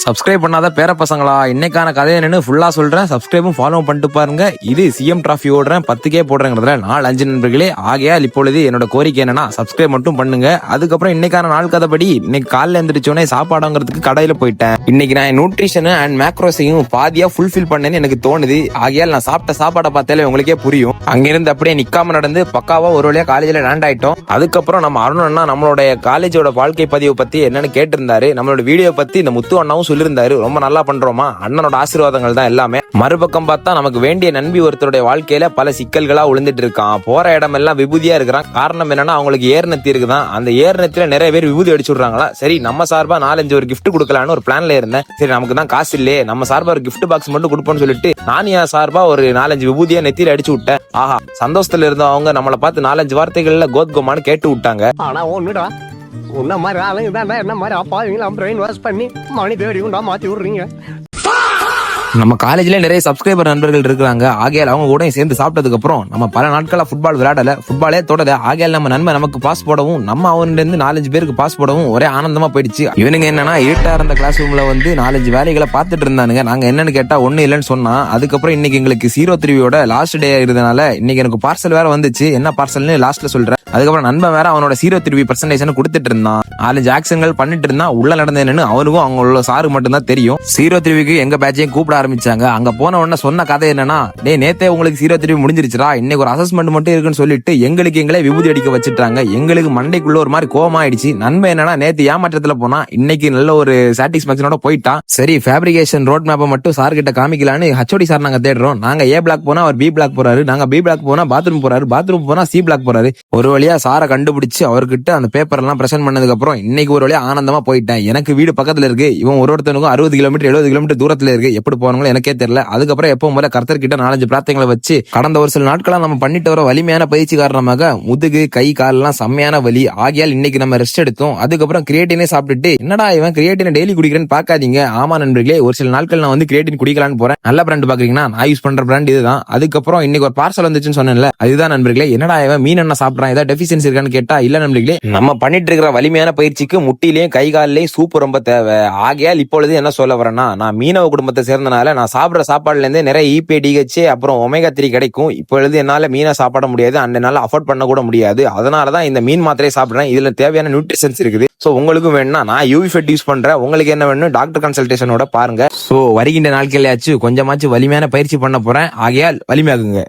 Subscribe பண்ணாத பேர பசங்களா, இன்னைக்கான கதை என்னன்னு ஃபுல்லா சொல்றேன். சப்ஸ்கிரைபும் ஃபாலோ பண்ணிட்டு பாருங்க. இது சிஎம் டிராஃபி ஓடுறேன் 10K போடுறேங்கிறதுல 4-5 நண்பர்களே. ஆகையால் இப்பொழுது என்னோட கோரிக்கை என்னன்னா சப்ஸ்கிரைப் மட்டும் பண்ணுங்க. அதுக்கப்புறம் இன்னைக்கான நாள் கதைப்படி இன்னைக்கு காலைல எந்திரிச்சோடனே சாப்பாடுங்கிறதுக்கு கடையில போயிட்டேன். இன்னைக்கு நான் நியூட்ரிஷன் அண்ட் மேக்ரோஸையும் பாதியா ஃபுல்ஃபில் பண்ணேன்னு எனக்கு தோணுது. ஆகையால் நான் சாப்பிட்ட சாப்பாடை பார்த்தாலே உங்களுக்கே புரியும். அங்கிருந்து அப்படியே நிக்காம நடந்து பக்காவா ஒரு வழியா காலேஜ்ல லேண்ட் ஆயிட்டோம். அதுக்கப்புறம் நம்ம அருண் அண்ணா நம்மளுடைய காலேஜோட வாழ்க்கை பதிவு பத்தி என்னன்னு கேட்டிருந்தாரு. நம்மளோட வீடியோ பத்தி இந்த முத்து அண்ணாவும் சொல்லியிருந்தாரு. ரொம்ப நல்லா பண்றோமா, அண்ணனோட ஆசீர்வாதங்கள் தான் எல்லாமே. மறுபக்கம் பார்த்தா நமக்கு வேண்டிய நண்பி ஒருத்தருடைய வாழ்க்கையில பல சிக்கல்களா விழுந்துட்டு இருக்கான். போற இடம் எல்லாம் விபூதியா இருக்கிறான். காரணம் என்னன்னா அவங்களுக்கு ஏர்நெத்தி இருக்குதான். அந்த ஏர்நெத்தில நிறைய பேர் விபூதி அடிச்சு விடுறாங்களா. சரி, நம்ம சார்பா 4-5 ஒரு கிஃப்ட் கொடுக்கலான்னு ஒரு பிளான்ல இருந்தேன். சரி, நமக்கு தான் காசு இல்லையே, நம்ம சார்பா ஒரு கிஃப்ட் பாக்ஸ் மட்டும் கொடுப்போம்னு சொல்லிட்டு நான் என் சார்பா ஒரு 4-5 விபூதியா நெத்தியில அடிச்சு விட்டேன். ஆஹா, சந்தோஷத்துல இருந்த அவங்க நம்மளை பார்த்து 4-5 வார்த்தைகள்ல கோத்கோமான்னு கேட்டு விட்டாங்க. ஆனா ஒண்ணுடா, உன்ன மாதிரி ஆளுங்க தான் என்ன மாதிரி அப்பாவீங்களா பிரெயின் வாஷ் பண்ணி மணி தேடி உண்டா மாத்தி விடுறீங்க. நம்ம காலேஜ்ல நிறைய சப்ஸ்கிரைபர் நண்பர்கள் இருக்காங்க. ஆகையால் அவங்க கூட சேர்ந்து சாப்பிட்டதுக்கு அப்புறம் நம்ம பல நாட்களா ஃபுட்பால் விளையாடல, ஃபுட்பாலே தொடல. ஆகையால் நம்ம நண்பன் நமக்கு பாஸ் போடவும் நம்ம அவன்ல இருந்து 4-5 பேருக்கு பாஸ் போடவும் ஒரே ஆனந்தமா போயிடுச்சு. இவனுங்க என்னன்னா இருட்டா இருந்த கிளாஸ் ரூம்ல வந்து 4-5 வேலைகளை பார்த்துட்டு இருந்தானுங்க. நாங்க என்னன்னு கேட்டா ஒண்ணு இல்லைன்னு சொன்னா. அதுக்கப்புறம் இன்னைக்கு எங்களுக்கு 03 லாஸ்ட் டே இருந்தனால இன்னைக்கு எனக்கு பார்சல் வேற வந்துச்சு. என்ன பார்சல்னு லாஸ்ட்ல சொல்றேன். அதுக்கப்புறம் நண்பன் வேற அவனோட 03% கொடுத்துட்டு இருந்தான். 4-5 ஆக்ஷன்கள் பண்ணிட்டு இருந்தான். உள்ள நடந்த என்னன்னு அவனுக்கும் அவங்களோட சாரு மட்டும் தான் தெரியும். 03க்கு எங்க பேட்சையும் கூப்பிட ஆரம்பிச்சாங்க. அங்க போன உடனே சொன்ன கதை என்னன்னா, நேத்தே உங்களுக்கு 03 முடிஞ்சிருச்சுடா, இன்னைக்கு ஒரு அசஸ்மெண்ட் மட்டும் இருக்குன்னு சொல்லிட்டு எங்களே விபூதி அடிக்க வச்சுட்டாங்க. எங்களுக்கு மண்டைக்குள்ள ஒரு மாதிரி கோவமா ஆயிடுச்சு. நன்மை என்னன்னா நேத்து ஏமாற்றத்துல போனா இன்னைக்கு நல்ல ஒரு சாட்டிஸ்பாக்சனோட போயிட்டான். சரி, ஃபேப்ரிகேஷன் ரோட் மேப்பை மட்டும் சார் கிட்ட காமிக்கலான்னு ஹச்ஓடி சார் நாங்க தேடுறோம். நாங்க ஏ பிளாக் போனா அவர் பி பிளாக் போறாரு, நாங்க பி பிளாக் போனா பாத்ரூம் போறாரு, பாத்ரூம் போனா சி பிளாக் போறாரு. ஒரு வழியா சாரை கண்டுபிடிச்சு அவர்கிட்ட அந்த பேப்பர் எல்லாம் பிரசன்ட் பண்ணதுக்கு அப்புறம் இன்னைக்கு ஒரு வழியா ஆனந்தமா போயிட்டேன். எனக்கு வீடு பக்கத்துல இருக்கு, இவன் ஒருத்தனுக்கும் 60 கிலோமீட்டர் 70 கிலோமீட்டர் தூரத்துல இருக்கு. எப்படி போறாங்களோ எனக்கே தெரியல. அதுக்கப்புறம் எப்பவும் போல கர்த்தர்கிட்ட 4-5 பிரார்த்தனைகளை வச்சு கடந்த ஒரு சில நாட்களா நம்ம பண்ணிட்டு வர வலிமையான பயிற்சி காரணமாக முதுகு கை கால் எல்லாம் செம்மையான வலி. ஆகையால் இன்னைக்கு நம்ம ரெஸ்ட் எடுத்தோம். அதுக்கப்புறம் கிரியேட்டினே சாப்பிட்டுட்டு என்னடா இவன் கிரியேட்டின் டெய்லி குடிக்கிறேன்னு பாக்காதீங்க. ஆமா நண்பர்களே, ஒரு சில நாட்கள் நான் வந்து கிரியேட்டின் குடிக்கலான்னு போறேன். நல்ல பிராண்ட் பாக்குறீங்கன்னா நான் யூஸ் பண்ற பிராண்ட் இதுதான். அதுக்கப்புறம் இன்னைக்கு ஒரு பார்சல் வந்துச்சுன்னு சொன்னேன்ல, அதுதான் நண்பர்களே. என்னடா இவன் மீன் என்ன சாப்பிடறான், ஏதாவது டெஃபிஷியன்சி இருக்கான்னு கேட்டா இல்ல நண்பர்களே, நம்ம பண்ணிட்டு இருக்கிற வலிமையான பயிற்சிக்கு முட்டிலையும் கை காலிலையும் சூப்பு ரொம்ப தேவை. ஆகையால் இப்பொழுது என்ன சொல்ல வரேன்னா, நான் மீனவ குடும்பத்தை சேர்ந்தனால நான் சாப்பிடுற சாப்பாடுல இருந்து நிறைய EPA DHA அப்புறம் ஒமேகா 3 கிடைக்கும். இப்பொழுது என்னால மீனை சாப்பிட முடியாது, அன்றைனால அஃபோர்ட் பண்ண கூட முடியாது. அதனாலதான் இந்த மீன் மாத்திரையை சாப்பிடுறேன். இதுல தேவையான நியூட்ரிஷன்ஸ் இருக்குது. சோ உங்களுக்கும் வேணும்னா நான் யூவி ஃபெட் யூஸ் பண்றேன். உங்களுக்கு என்ன வேணும் டாக்டர் கன்சல்டேஷனோட பாருங்க. சோ வருகின்ற நாட்கள்லயாச்சும் கொஞ்சமாச்சும் வலிமையான பயிற்சி பண்ண போறேன். ஆகையால் வலிமையாகுங்க.